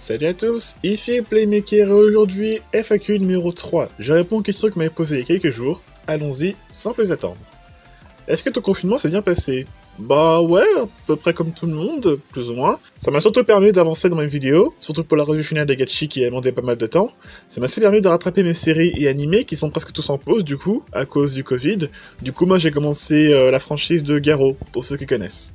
Salut à tous, ici Playmaker et aujourd'hui FAQ numéro 3. Je réponds aux questions que vous m'avez posées il y a quelques jours. Allons-y, sans plus attendre. Est-ce que ton confinement s'est bien passé? Bah ouais, à peu près comme tout le monde, plus ou moins. Ça m'a surtout permis d'avancer dans mes vidéos, surtout pour la revue finale de Gachi qui a demandé pas mal de temps. Ça m'a aussi permis de rattraper mes séries et animés qui sont presque tous en pause du coup, à cause du Covid. Du coup moi j'ai commencé la franchise de Garo, pour ceux qui connaissent.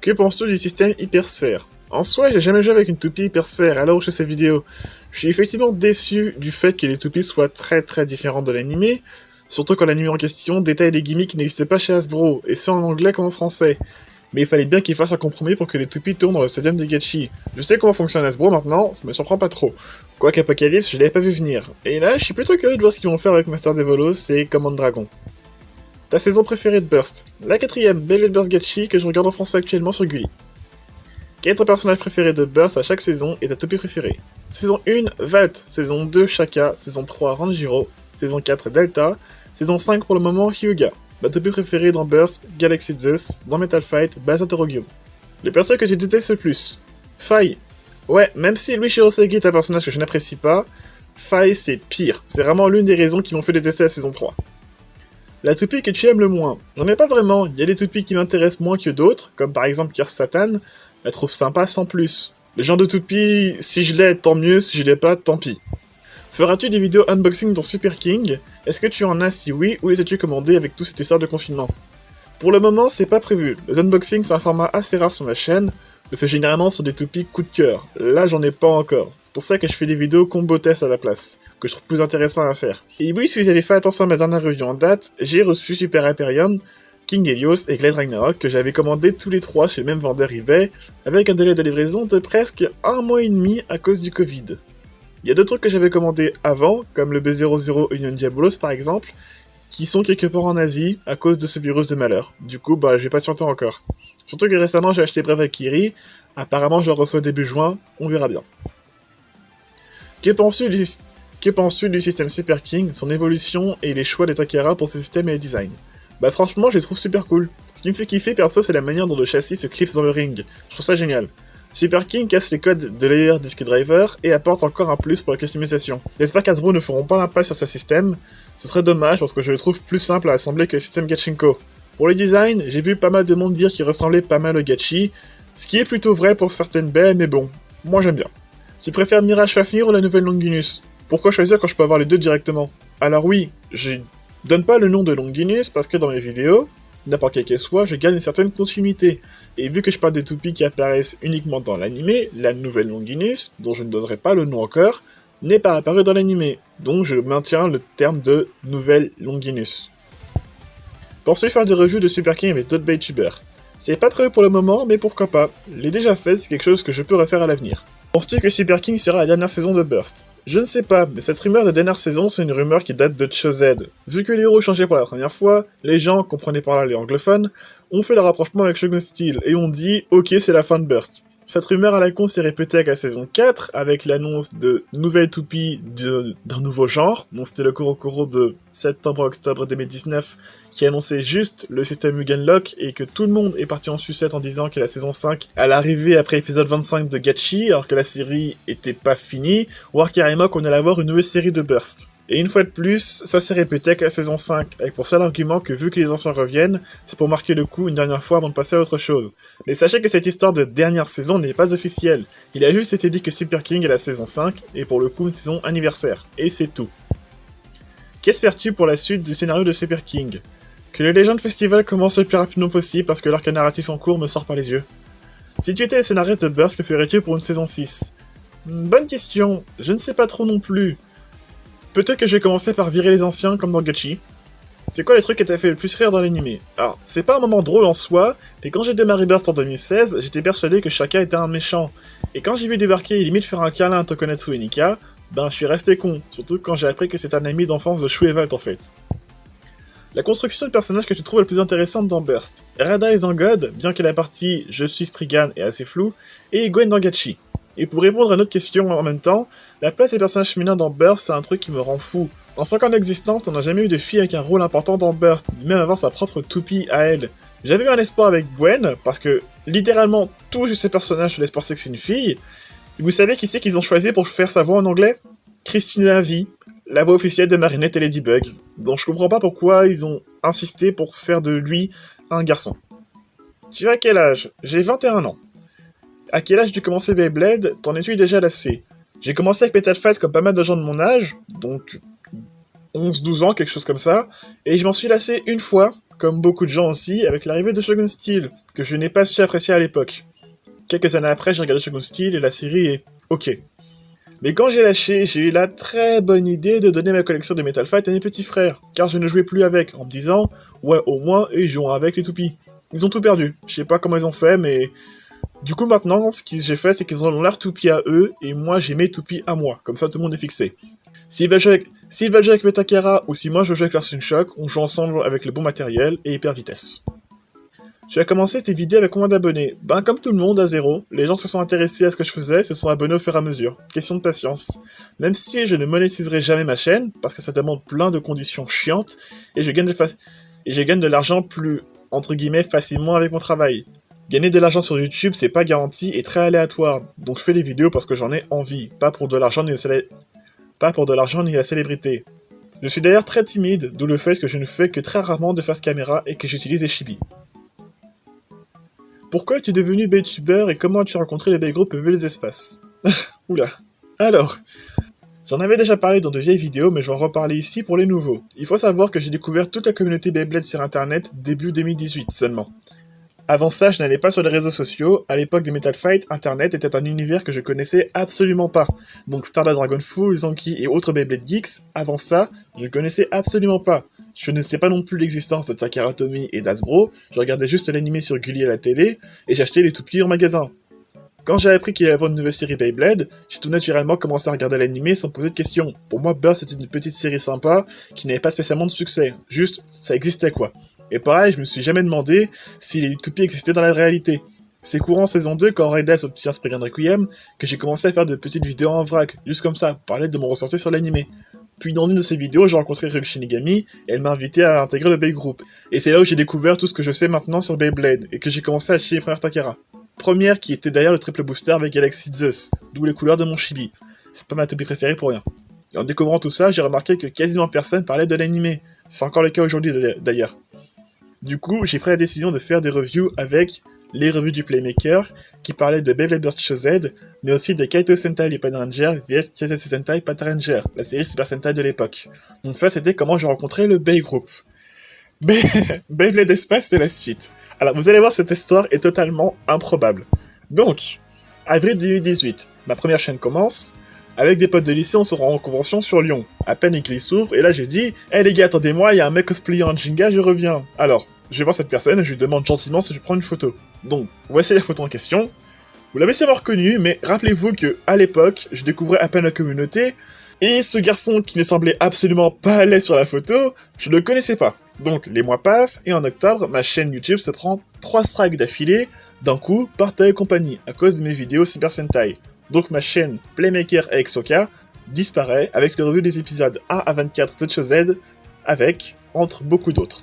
Que penses-tu du système Hypersphère? En soi, j'ai jamais joué avec une toupie Hypersphère à l'heure où je fais ces vidéos. Je suis effectivement déçu du fait que les toupies soient très différentes de l'animé, surtout quand l'animé en question détaille des gimmicks qui n'existaient pas chez Hasbro, et ce en anglais comme en français. Mais il fallait bien qu'ils fassent un compromis pour que les toupies tournent dans le stadium des Gachi. Je sais comment fonctionne Hasbro maintenant, ça me surprend pas trop. Quoique Apocalypse, je l'avais pas vu venir. Et là, je suis plutôt curieux de voir ce qu'ils vont faire avec Master Devolos et Command Dragon. Ta saison préférée de Burst? La quatrième, Belle Burst Gachi, que je regarde en français actuellement sur Gulli. Quel est ton personnage préféré de Burst à chaque saison et ta toupie préférée? Saison 1, Valt. Saison 2, Shaka. Saison 3, Ranjiro. Saison 4, Delta. Saison 5 pour le moment, Hyuga. Ma toupie préférée dans Burst, Galaxy Zeus. Dans Metal Fight, Basatorogium. Le personnage que tu détestes le plus? Faille. Ouais, même si Louis Shiroseki est un personnage que je n'apprécie pas, Faille c'est pire. C'est vraiment l'une des raisons qui m'ont fait détester la saison 3. La toupie que tu aimes le moins? J'en ai pas vraiment, il y a des toupies qui m'intéressent moins que d'autres, comme par exemple Kirst Satan, la trouve sympa sans plus. Le genre de toupie, si je l'ai, tant mieux, si je l'ai pas, tant pis. Feras-tu des vidéos unboxing dans Super King? Est-ce que tu en as? Si oui, où les as-tu commandés avec toute cette histoire de confinement? Pour le moment, c'est pas prévu. Les unboxings c'est un format assez rare sur ma chaîne, je fais généralement sur des toupies coup de cœur. Là, j'en ai pas encore. C'est pour ça que je fais des vidéos combo test à la place, que je trouve plus intéressant à faire. Et oui, si vous avez fait attention à ma dernière review en date, j'ai reçu Super Hyperion, King Helios et Glade Ragnarok que j'avais commandé tous les trois chez le même vendeur eBay, avec un délai de livraison de presque 1 mois et demi à cause du Covid. Il y a d'autres trucs que j'avais commandés avant, comme le B00 Union Diabolos par exemple, qui sont quelque part en Asie à cause de ce virus de malheur. Du coup, j'ai patienté encore. Surtout que récemment j'ai acheté Brave Valkyrie, apparemment je le reçois début juin, on verra bien. Que penses-tu du système Super King, son évolution et les choix des Takara pour ce système et les designs? Franchement, je les trouve super cool. Ce qui me fait kiffer perso, c'est la manière dont le châssis se clipse dans le ring. Je trouve ça génial. Super King casse les codes de Layer Disk Driver et apporte encore un plus pour la customisation. J'espère qu'Hasbro ne feront pas l'impasse sur ce système. Ce serait dommage parce que je le trouve plus simple à assembler que le système Gachinko. Pour le design, j'ai vu pas mal de monde dire qu'il ressemblait pas mal au Gachi, ce qui est plutôt vrai pour certaines baies, mais bon, moi j'aime bien. Tu préfères Mirage Fafnir ou la nouvelle Longinus? Pourquoi choisir quand je peux avoir les deux directement? Alors oui, je donne pas le nom de Longinus parce que dans mes vidéos, n'importe quelle qu'elle soit, je gagne une certaine continuité. Et vu que je parle des toupies qui apparaissent uniquement dans l'animé, la nouvelle Longinus, dont je ne donnerai pas le nom encore, n'est pas apparue dans l'animé, donc je maintiens le terme de nouvelle Longinus. Pensez faire des reviews de Super King avec d'autres BayTubers? C'est pas prévu pour le moment, mais pourquoi pas. Les déjà fait, c'est quelque chose que je peux refaire à l'avenir. Penses-tu que Super King sera la dernière saison de Burst? Je ne sais pas, mais cette rumeur de dernière saison, c'est une rumeur qui date de Chosed. Vu que les héros changeaient pour la première fois, les gens, comprenez par là les anglophones, ont fait le rapprochement avec Shogun Steel, et ont dit « Ok, c'est la fin de Burst ». Cette rumeur à la con s'est répétée avec la saison 4, avec l'annonce de nouvelles toupies d'un nouveau genre, donc c'était le Kurokuro de septembre-octobre 2019, qui annonçait juste le système Mugen Lock, et que tout le monde est parti en sucette en disant que la saison 5 allait arriver après l'épisode 25 de Gachi, alors que la série était pas finie, voire carrément qu'on allait avoir une nouvelle série de Burst. Et une fois de plus, ça s'est répété avec la saison 5, avec pour seul argument que vu que les anciens reviennent, c'est pour marquer le coup une dernière fois avant de passer à autre chose. Mais sachez que cette histoire de dernière saison n'est pas officielle, il a juste été dit que Super King est la saison 5, et pour le coup une saison anniversaire, et c'est tout. Qu'espères-tu pour la suite du scénario de Super King? Que le Legend Festival commence le plus rapidement possible parce que l'arc narratif en cours me sort par les yeux. Si tu étais le scénariste de Burst, que ferais-tu pour une saison 6? Bonne question, je ne sais pas trop non plus. Peut-être que je vais commencer par virer les anciens comme dans Gachi. C'est quoi les trucs qui t'a fait le plus rire dans l'animé? Alors, c'est pas un moment drôle en soi, mais quand j'ai démarré Burst en 2016, j'étais persuadé que Shaka était un méchant. Et quand j'ai vu débarquer et limite faire un câlin à Tokonetsu et Nika, je suis resté con, surtout quand j'ai appris que c'est un ami d'enfance de Shu et Valt en fait. La construction de personnage que tu trouves la plus intéressante dans Burst. Rada et Zangod, bien que la partie Je suis Spriggan est assez floue, et Gwen dans Gachi. Et pour répondre à notre question en même temps, la place des personnages féminins dans Burst, c'est un truc qui me rend fou. En 5 ans d'existence, on n'a jamais eu de fille avec un rôle important dans Burst, même avoir sa propre toupie à elle. J'avais eu un espoir avec Gwen, parce que littéralement tout chez ces personnages je laisse penser que c'est une fille, Vous savez qui c'est qu'ils ont choisi pour faire sa voix en anglais? Christina Ricci, la voix officielle de Marinette et Ladybug. Donc je comprends pas pourquoi ils ont insisté pour faire de lui un garçon. Tu as quel âge? J'ai 21 ans. À quel âge tu commençais Beyblade? T'en es-tu déjà lassé? J'ai commencé avec Metal Fight comme pas mal de gens de mon âge, donc 11-12 ans, quelque chose comme ça, et je m'en suis lassé une fois, comme beaucoup de gens aussi, avec l'arrivée de Shogun Steel, que je n'ai pas su apprécier à l'époque. Quelques années après, j'ai regardé Shogun Steel et la série est ok. Mais quand j'ai lâché, j'ai eu la très bonne idée de donner ma collection de Metal Fight à mes petits frères, car je ne jouais plus avec, en me disant « Ouais, au moins, ils joueront avec les toupies ». Ils ont tout perdu, je sais pas comment ils ont fait, mais... Du coup, maintenant, ce que j'ai fait, c'est qu'ils ont leur toupie à eux, et moi, j'ai mes toupies à moi. Comme ça, tout le monde est fixé. S'ils veulent jouer avec Metakara, ou si moi je veux jouer avec Larsen Shock, on joue ensemble avec le bon matériel et hyper vitesse. Tu as commencé tes vidéos avec combien d'abonnés? Ben, comme tout le monde, à 0. Les gens se sont intéressés à ce que je faisais, se sont abonnés au fur et à mesure. Question de patience. Même si je ne monétiserai jamais ma chaîne, parce que ça demande plein de conditions chiantes, et je gagne de l'argent plus, entre guillemets, facilement avec mon travail. Gagner de l'argent sur YouTube, c'est pas garanti et très aléatoire, donc je fais des vidéos parce que j'en ai envie, pas pour de l'argent ni la célébrité. Je suis d'ailleurs très timide, d'où le fait que je ne fais que très rarement de face caméra et que j'utilise les chibis. Pourquoi es-tu devenu Beytuber et comment as-tu rencontré les Beygroup et les espaces? Oula. Alors, j'en avais déjà parlé dans de vieilles vidéos, mais je vais en reparler ici pour les nouveaux. Il faut savoir que j'ai découvert toute la communauté Beyblade sur internet début 2018 seulement. Avant ça, je n'allais pas sur les réseaux sociaux. À l'époque de Metal Fight, Internet était un univers que je connaissais absolument pas. Donc Stardust Dragonful, Zanki et autres Beyblade Geeks, avant ça, je connaissais absolument pas. Je ne sais pas non plus l'existence de Takara Tomy et d'Hasbro, je regardais juste l'animé sur Gulli à la télé, et j'achetais les toupies en magasin. Quand j'ai appris qu'il allait y avoir une nouvelle série Beyblade, j'ai tout naturellement commencé à regarder l'animé sans poser de questions. Pour moi, Burst c'était une petite série sympa, qui n'avait pas spécialement de succès. Juste, ça existait quoi. Et pareil, je me suis jamais demandé si les toupies existaient dans la réalité. C'est courant en saison 2, quand Raidas obtient Spriggan Requiem, que j'ai commencé à faire de petites vidéos en vrac, juste comme ça, pour parler de mon ressenti sur l'animé. Puis dans une de ces vidéos, j'ai rencontré Ryuk Shinigami, et elle m'a invité à intégrer le Beygroup. Et c'est là où j'ai découvert tout ce que je sais maintenant sur Beyblade, et que j'ai commencé à acheter les premières Takara. Première qui était d'ailleurs le triple booster avec Galaxy Zeus, d'où les couleurs de mon chibi. C'est pas ma toupie préférée pour rien. Et en découvrant tout ça, j'ai remarqué que quasiment personne parlait de l'animé. C'est encore le cas aujourd'hui d'ailleurs. Du coup, j'ai pris la décision de faire des reviews avec les revues du Playmaker, qui parlaient de Beyblade Burst Show Z, mais aussi de Kaito Sentai Lupin Ranger vs Kazase Sentai Pata Ranger, la série Super Sentai de l'époque. Donc ça, c'était comment j'ai rencontré le Beygroup. Beyblade Espace, c'est la suite. Alors, vous allez voir, cette histoire est totalement improbable. Donc, avril 2018, ma première chaîne commence. Avec des potes de lycée, on se rend en convention sur Lyon. À peine l'église s'ouvre, et là j'ai dit « Hey les gars, attendez-moi, il y a un mec cosplayé en Jenga, je reviens. » Alors, je vais voir cette personne et je lui demande gentiment si je prends une photo. Donc, voici la photo en question. Vous l'avez sûrement reconnu, mais rappelez-vous que à l'époque, je découvrais à peine la communauté, et ce garçon qui ne semblait absolument pas à l'aise sur la photo, je le connaissais pas. Donc, les mois passent, et en octobre, ma chaîne YouTube se prend 3 strikes d'affilée, d'un coup, par Toei Company, à cause de mes vidéos Super Sentai. Donc ma chaîne Playmaker avec Soka disparaît avec le review des épisodes 1 à 24 de Z, avec, entre beaucoup d'autres.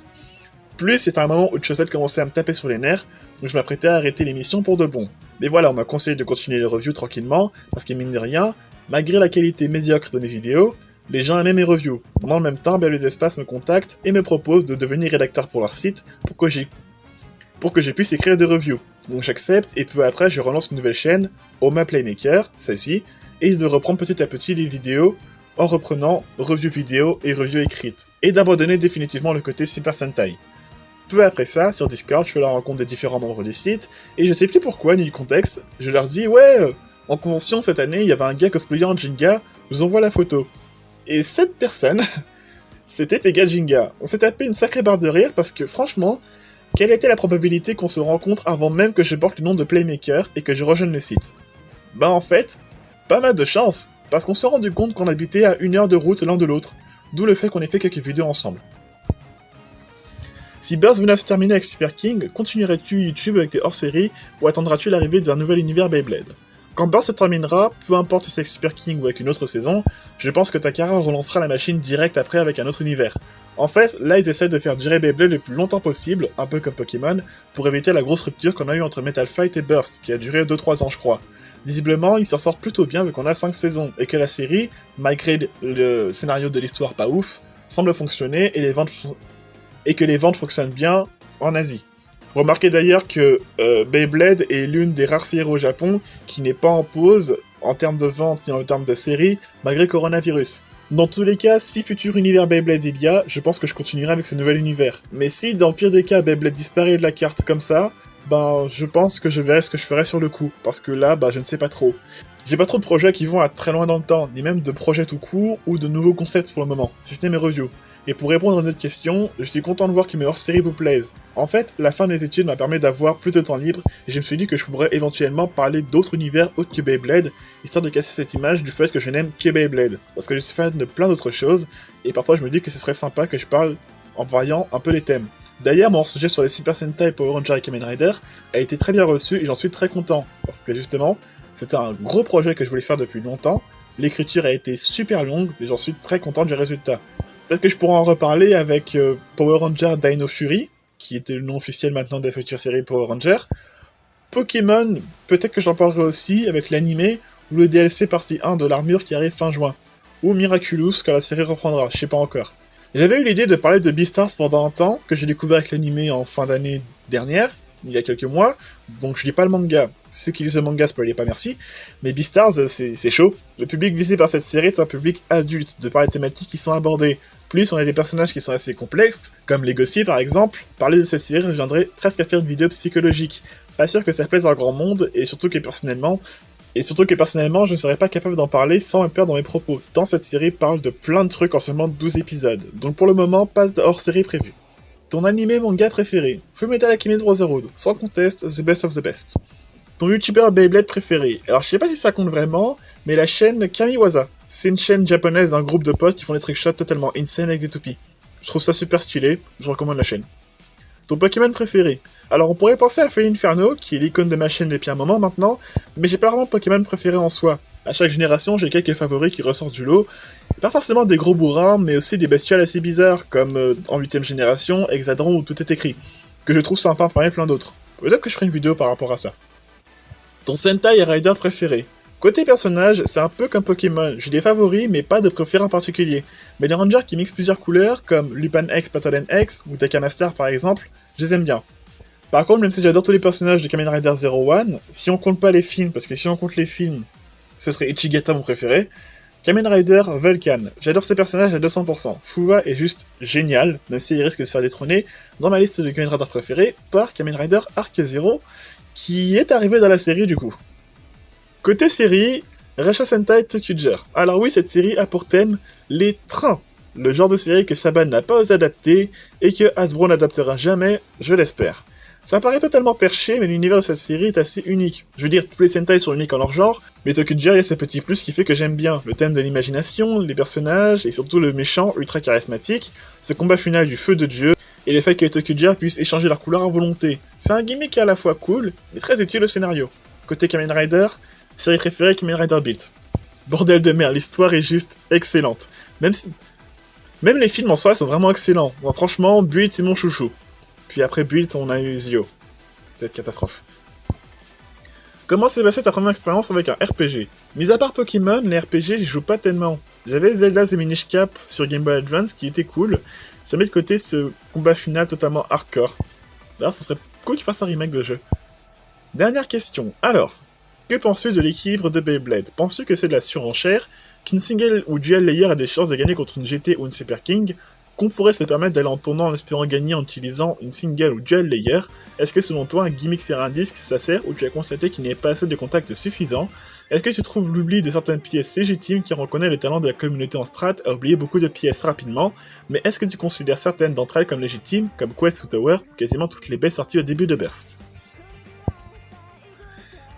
Plus c'est un moment où Z commençait à me taper sur les nerfs, donc je m'apprêtais à arrêter l'émission pour de bon. Mais voilà, on m'a conseillé de continuer les reviews tranquillement, parce que mine de rien, malgré la qualité médiocre de mes vidéos, les gens aimaient mes reviews. Dans le même temps, Beyblade Espace me contacte et me propose de devenir rédacteur pour leur site, pour que je puisse écrire des reviews. Donc j'accepte, et peu après je relance une nouvelle chaîne, Oma Playmaker, celle-ci, et de reprendre petit à petit les vidéos, en reprenant review vidéo et review écrite, et d'abandonner définitivement le côté Super Sentai. Peu après ça, sur Discord, je fais la rencontre des différents membres du site, et je sais plus pourquoi, ni le contexte, je leur dis « Ouais, en convention cette année, il y avait un gars cosplayé en Jenga, je vous envoie la photo. » Et cette personne, c'était Pega Jenga. On s'est tapé une sacrée barre de rire, parce que franchement, quelle était la probabilité qu'on se rencontre avant même que je porte le nom de Playmaker et que je rejoigne le site? Bah en fait, pas mal de chance, parce qu'on s'est rendu compte qu'on habitait à 1 heure de route l'un de l'autre, d'où le fait qu'on ait fait quelques vidéos ensemble. Si Burst venait à se terminer avec Super King, continuerais-tu YouTube avec tes hors-séries ou attendras-tu l'arrivée d'un nouvel univers Beyblade? Quand Burst se terminera, peu importe si c'est avec Super King ou avec une autre saison, je pense que Takara relancera la machine direct après avec un autre univers. En fait, là ils essaient de faire durer Beyblade le plus longtemps possible, un peu comme Pokémon, pour éviter la grosse rupture qu'on a eu entre Metal Fight et Burst, qui a duré 2-3 ans je crois. Visiblement, ils s'en sortent plutôt bien vu qu'on a 5 saisons, et que la série, malgré le scénario de l'histoire pas ouf, semble fonctionner et que les ventes fonctionnent bien en Asie. Remarquez d'ailleurs que Beyblade est l'une des rares séries au Japon qui n'est pas en pause en termes de vente et en termes de série, malgré coronavirus. Dans tous les cas, si futur univers Beyblade il y a, je pense que je continuerai avec ce nouvel univers. Mais si dans le pire des cas Beyblade disparaît de la carte comme ça, ben je pense que je verrai ce que je ferai sur le coup, parce que là, je ne sais pas trop. J'ai pas trop de projets qui vont à très loin dans le temps, ni même de projets tout court ou de nouveaux concepts pour le moment, si ce n'est mes reviews. Et pour répondre à notre question, je suis content de voir que mes hors-séries vous plaisent. En fait, la fin de mes études m'a permis d'avoir plus de temps libre, et je me suis dit que je pourrais éventuellement parler d'autres univers autres que Beyblade, histoire de casser cette image du fait que je n'aime que Beyblade, parce que je suis fan de plein d'autres choses, et parfois je me dis que ce serait sympa que je parle en variant un peu les thèmes. D'ailleurs, mon hors-sujet sur les Super Sentai, Power Rangers et Kamen Rider a été très bien reçu, et j'en suis très content, parce que justement, c'était un gros projet que je voulais faire depuis longtemps, l'écriture a été super longue, et j'en suis très content du résultat. Peut-être que je pourrais en reparler avec Power Ranger Dino Fury, qui était le nom officiel maintenant de la future série Power Ranger. Pokémon, peut-être que j'en parlerai aussi avec l'animé ou le DLC partie 1 de l'armure qui arrive fin juin. Ou Miraculous quand la série reprendra, je sais pas encore. J'avais eu l'idée de parler de Beastars pendant un temps, que j'ai découvert avec l'animé en fin d'année dernière, il y a quelques mois, donc je lis pas le manga. Ceux qui lisent le manga, spoilez pas merci, mais Beastars, c'est chaud. Le public visé par cette série est un public adulte, de par les thématiques qui sont abordées. Plus on a des personnages qui sont assez complexes, comme les Gossiers par exemple, parler de cette série reviendrait presque à faire une vidéo psychologique. Pas sûr que ça plaise à un grand monde, et surtout que personnellement, je ne serais pas capable d'en parler sans me perdre dans mes propos, tant cette série parle de plein de trucs en seulement 12 épisodes, donc pour le moment, pas de hors-série prévue. Ton animé manga préféré, Fullmetal Alchemist Brotherhood, sans conteste, the best of the best. Ton youtubeur Beyblade préféré, alors je sais pas si ça compte vraiment, mais la chaîne Kamiwaza, c'est une chaîne japonaise d'un groupe de potes qui font des trickshots totalement insane avec des toupies. Je trouve ça super stylé, je recommande la chaîne. Ton Pokémon préféré, alors on pourrait penser à Félix Inferno, qui est l'icône de ma chaîne depuis un moment maintenant, mais j'ai pas vraiment de Pokémon préféré en soi. À chaque génération, j'ai quelques favoris qui ressortent du lot. C'est pas forcément des gros bourrins, mais aussi des bestioles assez bizarres, comme en 8ème génération, Hexadron où tout est écrit, que je trouve sympa parmi plein d'autres. Peut-être que je ferai une vidéo par rapport à ça. Ton Sentai et Rider préféré. Côté personnage, c'est un peu comme Pokémon, j'ai des favoris mais pas de préférés en particulier. Mais les rangers qui mixent plusieurs couleurs, comme Lupin X, Patolen X ou Takamaster par exemple, je les aime bien. Par contre, même si j'adore tous les personnages de Kamen Rider Zero One, si on compte pas les films, parce que si on compte les films, ce serait Ichigata mon préféré, Kamen Rider Vulcan, j'adore ces personnages à 200%. Fuwa est juste génial, même s'il risque de se faire détrôner dans ma liste de Kamen Rider préférés par Kamen Rider Arc Zero, qui est arrivé dans la série du coup. Côté série, Rasha Sentai Tokuger. Alors oui, cette série a pour thème les trains, le genre de série que Saban n'a pas osé adapter et que Hasbro n'adaptera jamais, je l'espère. Ça paraît totalement perché, mais l'univers de cette série est assez unique. Je veux dire, tous les Sentai sont uniques en leur genre, mais Tokuger a ce petit plus qui fait que j'aime bien. Le thème de l'imagination, les personnages, et surtout le méchant ultra charismatique, ce combat final du feu de Dieu, et le fait que les Tokuger puissent échanger leur couleur à volonté. C'est un gimmick qui est à la fois cool, mais très utile au scénario. Côté Kamen Rider, série préférée Kamen Rider Build. Bordel de merde, l'histoire est juste excellente. Même les films en soi sont vraiment excellents. Bon, franchement, Build c'est mon chouchou. Puis après Build, on a eu Zio. Cette catastrophe. Comment s'est passée ta première expérience avec un RPG? Mis à part Pokémon, les RPG, j'y joue pas tellement. J'avais Zelda The Minish Cap sur Game Boy Advance qui était cool. Ça met de côté ce combat final totalement hardcore. D'ailleurs, ce serait cool qu'ils fassent un remake de jeu. Dernière question. Alors, que penses-tu de l'équilibre de Beyblade? Penses-tu que c'est de la surenchère, qu'une single ou dual layer a des chances de gagner contre une GT ou une Super King, qu'on pourrait se permettre d'aller en tournant en espérant gagner en utilisant une single ou dual layer? Est-ce que selon toi un gimmick sur un disque ça sert ou tu as constaté qu'il n'y avait pas assez de contacts suffisants? Est-ce que tu trouves l'oubli de certaines pièces légitimes qui reconnaît le talent de la communauté en strat à oublier beaucoup de pièces rapidement? Mais est-ce que tu considères certaines d'entre elles comme légitimes, comme Quest ou Tower, ou quasiment toutes les baies sorties au début de Burst?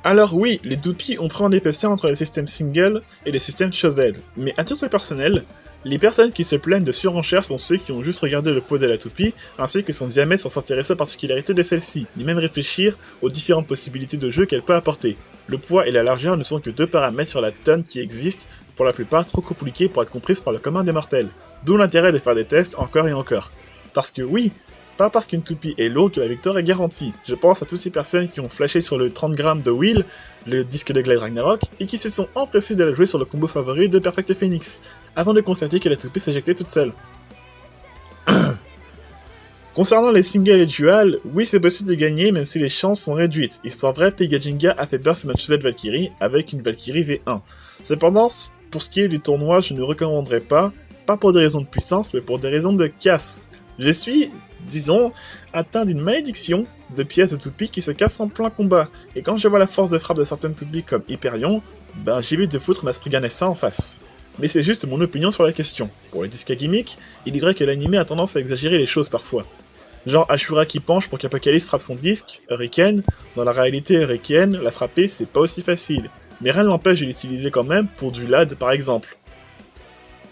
Alors oui, les toupies ont pris en épaisseur entre les systèmes single et les systèmes Chosen, mais à titre personnel, les personnes qui se plaignent de surenchère sont ceux qui ont juste regardé le pot de la toupie, ainsi que son diamètre sans s'intéresser aux particularités de celle-ci, ni même réfléchir aux différentes possibilités de jeu qu'elle peut apporter. Le poids et la largeur ne sont que deux paramètres sur la tonne qui existent, pour la plupart trop compliqués pour être comprises par le commun des mortels. D'où l'intérêt de faire des tests encore et encore. Parce que oui, pas parce qu'une toupie est lourde que la victoire est garantie. Je pense à toutes ces personnes qui ont flashé sur le 30 grammes de Will, le disque de Glade Ragnarok, et qui se sont empressés de la jouer sur le combo favori de Perfect Phoenix, avant de constater que la toupie s'éjectait toute seule. Concernant les singles et duals, oui c'est possible de gagner même si les chances sont réduites. Histoire vraie, Pegajinga a fait birth match Z Valkyrie avec une Valkyrie V1. Cependant, pour ce qui est du tournoi, je ne recommanderais pas pour des raisons de puissance, mais pour des raisons de casse. Je suis, disons, atteint d'une malédiction de pièces de toupie qui se cassent en plein combat, et quand je vois la force de frappe de certaines toupies comme Hyperion, ben j'évite de foutre ma Spriganessa en face. Mais c'est juste mon opinion sur la question. Pour les disques à gimmick, il est vrai que l'anime a tendance à exagérer les choses parfois. Genre Ashura qui penche pour qu'Apocalypse frappe son disque, Hurricane, dans la réalité Hurricane, la frapper c'est pas aussi facile, mais rien ne l'empêche de l'utiliser quand même pour du LAD par exemple.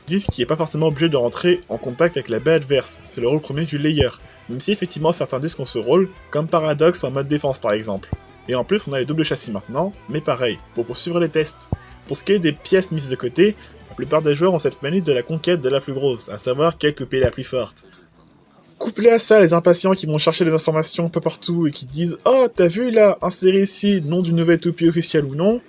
Disque qui est pas forcément obligé de rentrer en contact avec la baie adverse, c'est le rôle premier du layer, même si effectivement certains disques ont ce rôle, comme Paradox en mode défense par exemple. Et en plus on a les doubles châssis maintenant, mais pareil, pour poursuivre les tests. Pour ce qui est des pièces mises de côté, la plupart des joueurs ont cette manie de la conquête de la plus grosse, à savoir quelle toupie est la plus forte. Couplé à ça, les impatients qui vont chercher des informations un peu partout et qui disent « Oh, t'as vu là, inséré ici, nom d'une nouvelle toupie officielle ou non ?»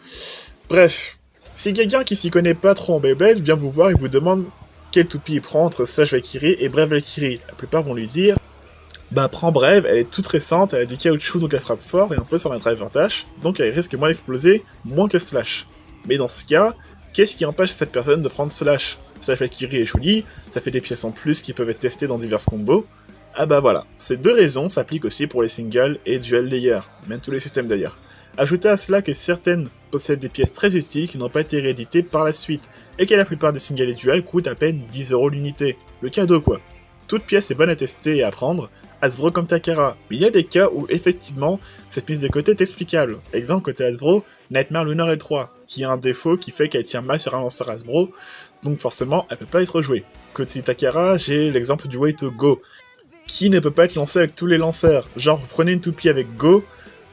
Bref, si quelqu'un qui s'y connaît pas trop en Beyblade vient vous voir et vous demande quelle toupie il prend entre Slash Valkyrie et Brave Valkyrie, la plupart vont lui dire « Bah prends Brave, elle est toute récente, elle a du caoutchouc donc elle frappe fort et un peu sur la driver dash, donc elle risque moins d'exploser, moins que Slash. » Mais dans ce cas, qu'est-ce qui empêche cette personne de prendre Slash ? Slash Valkyrie est jolie, ça fait des pièces en plus qui peuvent être testées dans divers combos. Ah bah voilà, ces deux raisons s'appliquent aussi pour les singles et dual layers, même tous les systèmes d'ailleurs. Ajoutez à cela que certaines possèdent des pièces très utiles qui n'ont pas été rééditées par la suite, et que la plupart des singles et duals coûtent à peine 10€ l'unité. Le cadeau quoi. Toute pièce est bonne à tester et à prendre, Hasbro comme Takara, mais il y a des cas où effectivement cette mise de côté est explicable. Exemple côté Hasbro, Nightmare Lunar E3, qui a un défaut qui fait qu'elle tient mal sur un lanceur Hasbro, donc forcément elle peut pas être jouée. Côté Takara, j'ai l'exemple du Way to Go, qui ne peut pas être lancé avec tous les lanceurs. Genre vous prenez une toupie avec Go,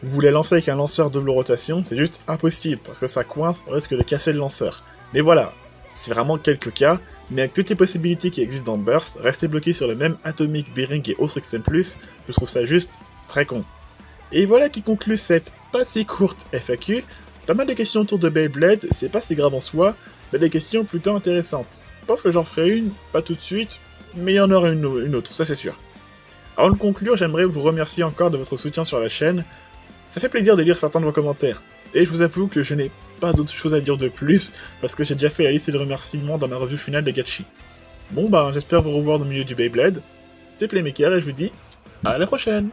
vous voulez lancer avec un lanceur double rotation, c'est juste impossible, parce que ça coince, on risque de casser le lanceur. Mais voilà, c'est vraiment quelques cas, mais avec toutes les possibilités qui existent dans Burst, rester bloqué sur le même Atomic, Bearing et autres XM+, je trouve ça juste très con. Et voilà qui conclut cette pas si courte FAQ. Pas mal de questions autour de Beyblade, c'est pas si grave en soi, mais des questions plutôt intéressantes. Je pense que j'en ferai une, pas tout de suite, mais il y en aura une autre, ça c'est sûr. Avant de conclure, j'aimerais vous remercier encore de votre soutien sur la chaîne. Ça fait plaisir de lire certains de vos commentaires. Et je vous avoue que je n'ai pas d'autres choses à dire de plus, parce que j'ai déjà fait la liste de remerciements dans ma revue finale de Gachi. Bon bah, j'espère vous revoir dans le milieu du Beyblade. C'était Playmaker et je vous dis à la prochaine!